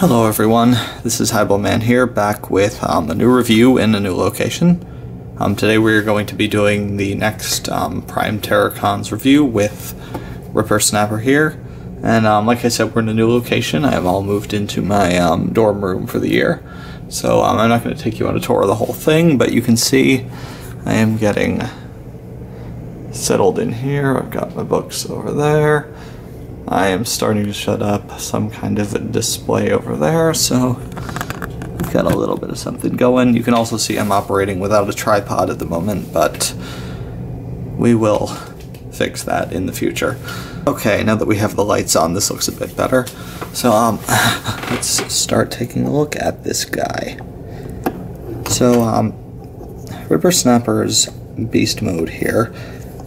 Hello everyone, this is Highbowman here, back with a new review in a new location. Today we're going to be doing the next Prime Terracons review with Rippersnapper here. And like I said, we're in a new location. I have all moved into my dorm room for the year. So I'm not going to take you on a tour of the whole thing, but you can see I am getting settled in here. I've got my books over there. I am starting to set up some kind of a display over there, so we've got a little bit of something going. You can also see I'm operating without a tripod at the moment, but we will fix that in the future. Okay, now that we have the lights on, this looks a bit better. So let's start taking a look at this guy. So Rippersnapper's beast mode here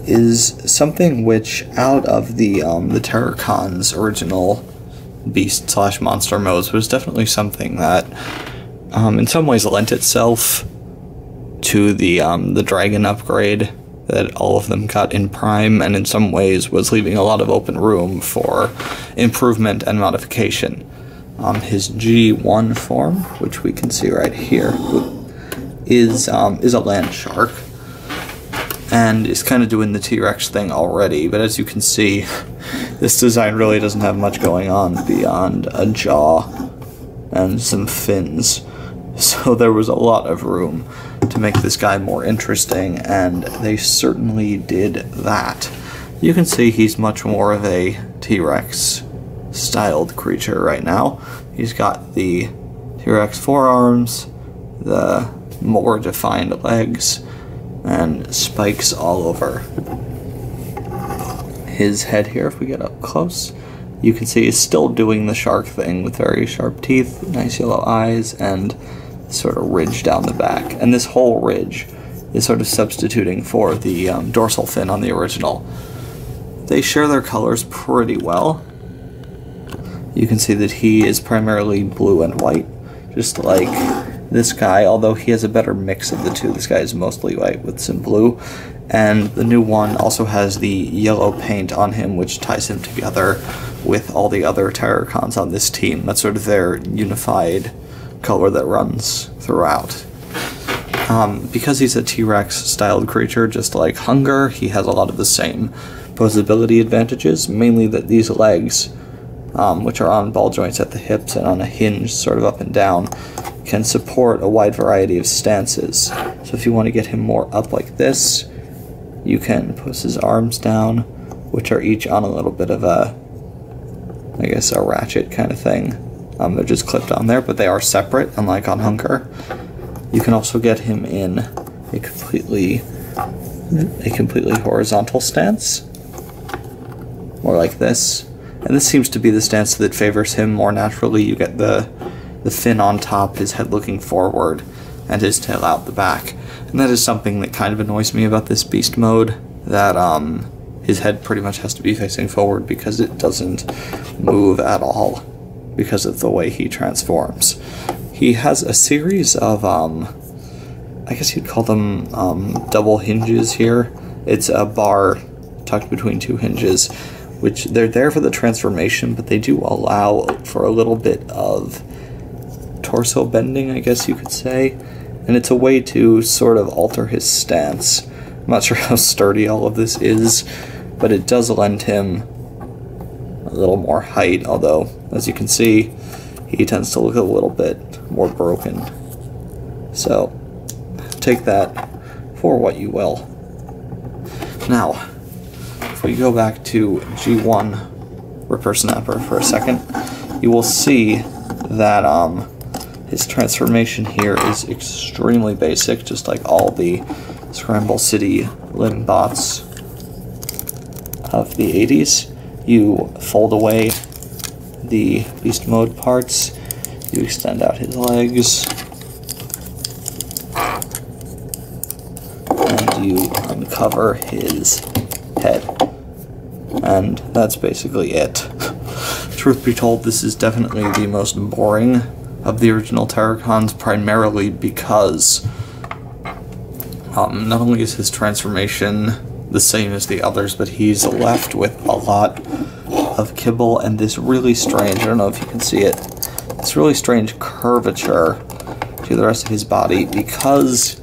is something which, out of the Terracon's original beast/monster modes, was definitely something that in some ways lent itself to the dragon upgrade that all of them got in Prime, and in some ways was leaving a lot of open room for improvement and modification. His G1 form, which we can see right here, is a land shark, and is kind of doing the T-Rex thing already, but as you can see, this design really doesn't have much going on beyond a jaw and some fins. So there was a lot of room to make this guy more interesting, and they certainly did that. You can see he's much more of a T-Rex styled creature right now. He's got the T-Rex forearms, the more defined legs, and spikes all over his head here. If we get up close, you can see he's still doing the shark thing with very sharp teeth, nice yellow eyes, and sort of ridge down the back. And this whole ridge is sort of substituting for the dorsal fin on the original. They share their colors pretty well. You can see that he is primarily blue and white, just like this guy, although he has a better mix of the two. This guy is mostly white with some blue, and the new one also has the yellow paint on him, which ties him together with all the other Terracons on this team. That's sort of their unified color that runs throughout. Because he's a T-Rex styled creature, just like Hunger, he has a lot of the same posability advantages, mainly that these legs, which are on ball joints at the hips and on a hinge sort of up and down, can support a wide variety of stances. So if you want to get him more up like this, you can push his arms down, which are each on a little bit of a, I guess, a ratchet kind of thing. They're just clipped on there, but they are separate, unlike on Hunger. You can also get him in a completely horizontal stance, more like this. And this seems to be the stance that favors him more naturally. You get the fin on top, his head looking forward, and his tail out the back. And that is something that kind of annoys me about this beast mode, that his head pretty much has to be facing forward because it doesn't move at all because of the way he transforms. He has a series of, I guess you'd call them double hinges here. It's a bar tucked between two hinges, which they're there for the transformation, but they do allow for a little bit of torso bending, I guess you could say, and it's a way to sort of alter his stance. I'm not sure how sturdy all of this is, but it does lend him a little more height, although, as you can see, he tends to look a little bit more broken. So, take that for what you will. Now, if we go back to G1 Rippersnapper for a second, you will see that his transformation here is extremely basic, just like all the Scramble City limb bots of the 80s. You fold away the beast mode parts, you extend out his legs, and you uncover his head. And that's basically it. Truth be told, this is definitely the most boring of the original Terracons, primarily because not only is his transformation the same as the others, but he's left with a lot of kibble and this really strange, I don't know if you can see it, this really strange curvature to the rest of his body because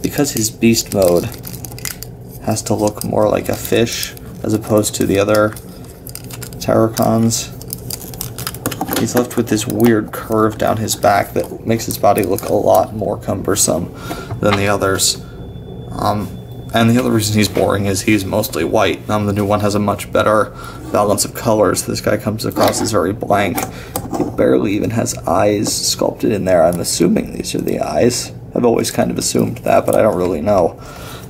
his beast mode has to look more like a fish as opposed to the other Terracons. He's left with this weird curve down his back that makes his body look a lot more cumbersome than the others. And the other reason he's boring is he's mostly white. The new one has a much better balance of colors. This guy comes across as very blank. He barely even has eyes sculpted in there. I'm assuming these are the eyes. I've always kind of assumed that, but I don't really know.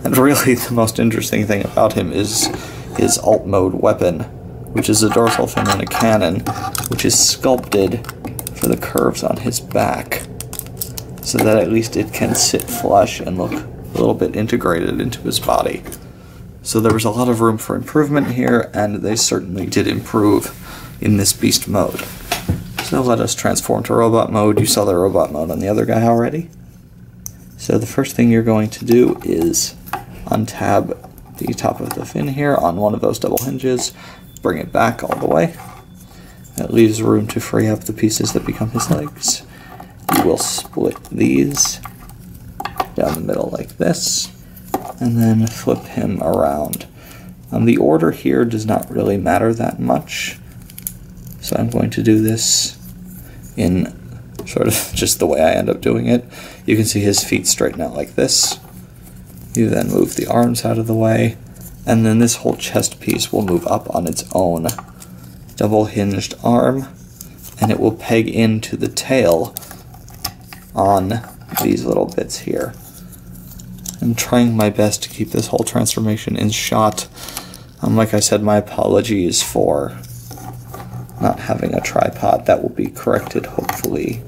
And really, the most interesting thing about him is his alt mode weapon, which is a dorsal fin and a cannon, which is sculpted for the curves on his back, so that at least it can sit flush and look a little bit integrated into his body. So there was a lot of room for improvement here, and they certainly did improve in this beast mode. So let us transform to robot mode. You saw the robot mode on the other guy already. So the first thing you're going to do is untab the top of the fin here on one of those double hinges, bring it back all the way. That leaves room to free up the pieces that become his legs. You will split these down the middle like this, and then flip him around. The order here does not really matter that much, so I'm going to do this in sort of just the way I end up doing it. You can see his feet straighten out like this. You then move the arms out of the way, and then this whole chest piece will move up on its own double hinged arm, and it will peg into the tail on these little bits here. I'm trying my best to keep this whole transformation in shot. Like I said, my apologies for not having a tripod. That will be corrected hopefully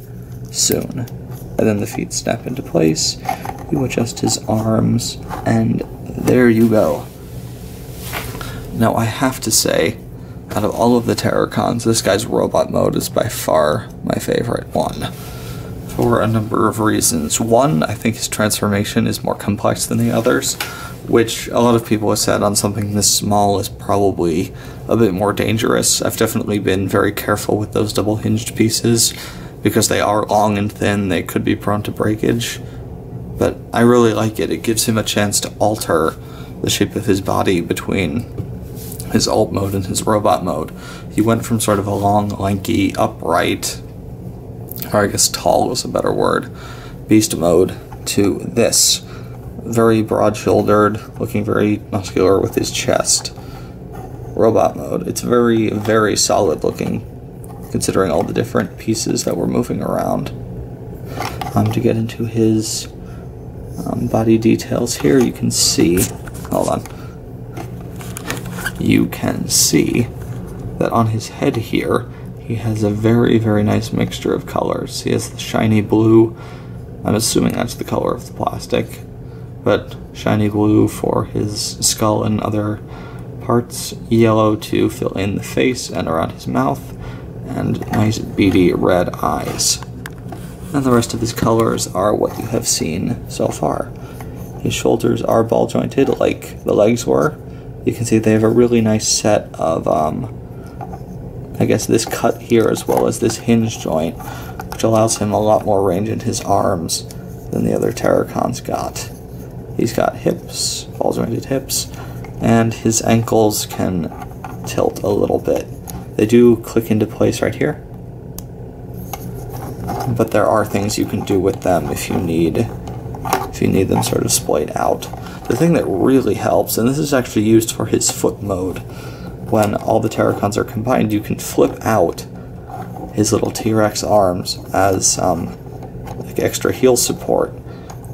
soon. And then the feet snap into place. You adjust his arms, and there you go. Now I have to say, out of all of the Terracons, this guy's robot mode is by far my favorite one, for a number of reasons. One, I think his transformation is more complex than the others, which a lot of people have said on something this small is probably a bit more dangerous. I've definitely been very careful with those double hinged pieces, because they are long and thin, they could be prone to breakage. But I really like it. It gives him a chance to alter the shape of his body between his alt mode and his robot mode. He went from sort of a long, lanky, upright, or I guess tall was a better word, beast mode, to this. Very broad-shouldered, looking very muscular with his chest. Robot mode. It's very, very solid looking, considering all the different pieces that we're moving around. To get into his body details here, you can see, hold on, you can see that on his head here, he has a very, very nice mixture of colors. He has the shiny blue, I'm assuming that's the color of the plastic, but shiny blue for his skull and other parts, yellow to fill in the face and around his mouth, and nice beady red eyes. And the rest of his colors are what you have seen so far. His shoulders are ball jointed like the legs were. You can see they have a really nice set of, I guess this cut here as well as this hinge joint, which allows him a lot more range in his arms than the other Terracons got. He's got hips, ball jointed hips, and his ankles can tilt a little bit. They do click into place right here, but there are things you can do with them if you need them sort of splayed out. The thing that really helps, and this is actually used for his foot mode, when all the Terracons are combined, you can flip out his little T-Rex arms as like extra heel support,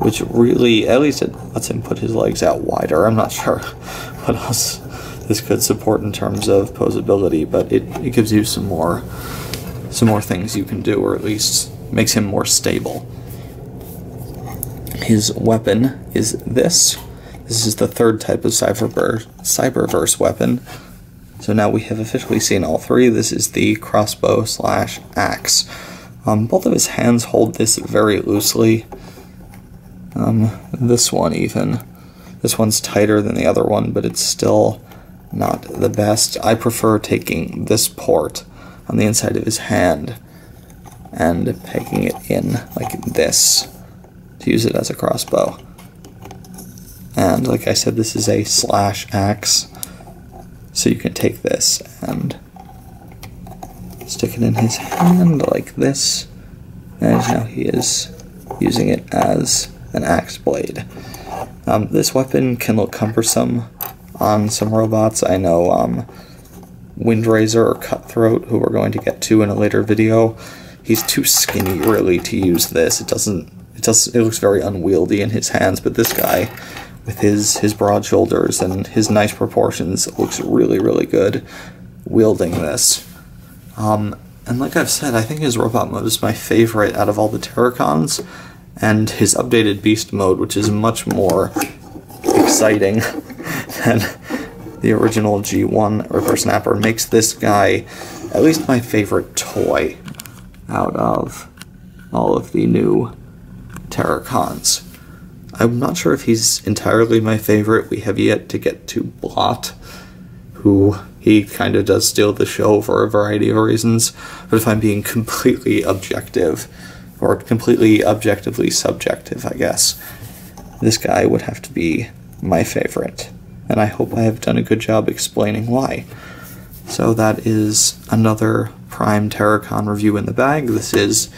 which really, at least it lets him put his legs out wider. I'm not sure what else this could support in terms of posability, but it gives you some more things you can do, or at least makes him more stable. His weapon is this. This is the third type of Cyberverse weapon. So now we have officially seen all three. This is the crossbow slash axe. Both of his hands hold this very loosely. This one even. This one's tighter than the other one, but it's still not the best. I prefer taking this port on the inside of his hand and pegging it in like this to use it as a crossbow. And like I said, this is a slash axe, so you can take this and stick it in his hand like this, and now he is using it as an axe blade. This weapon can look cumbersome on some robots. I know Windrazor or Cutthroat, who we're going to get to in a later video, he's too skinny really to use this. It looks very unwieldy in his hands, but this guy with his broad shoulders and his nice proportions looks really, really good wielding this. And like I've said, I think his robot mode is my favorite out of all the Terracons, and his updated beast mode, which is much more exciting than the original G1 Rippersnapper, makes this guy at least my favorite toy out of all of the new Terracons. I'm not sure if he's entirely my favorite. We have yet to get to Blot, who he kind of does steal the show for a variety of reasons, but if I'm being completely objective, or completely objectively subjective, I guess, this guy would have to be my favorite, and I hope I have done a good job explaining why. So that is another Prime Terracon review in the bag. This is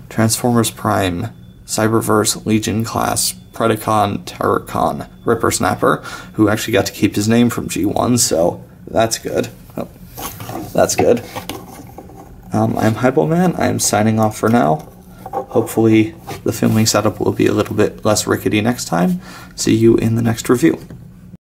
Transformers Prime Cyberverse Legion class Predacon Terracon Rippersnapper, who actually got to keep his name from G1, so that's good. Oh, that's good. I'm Hybleman. I am signing off for now. Hopefully the filming setup will be a little bit less rickety next time. See you in the next review.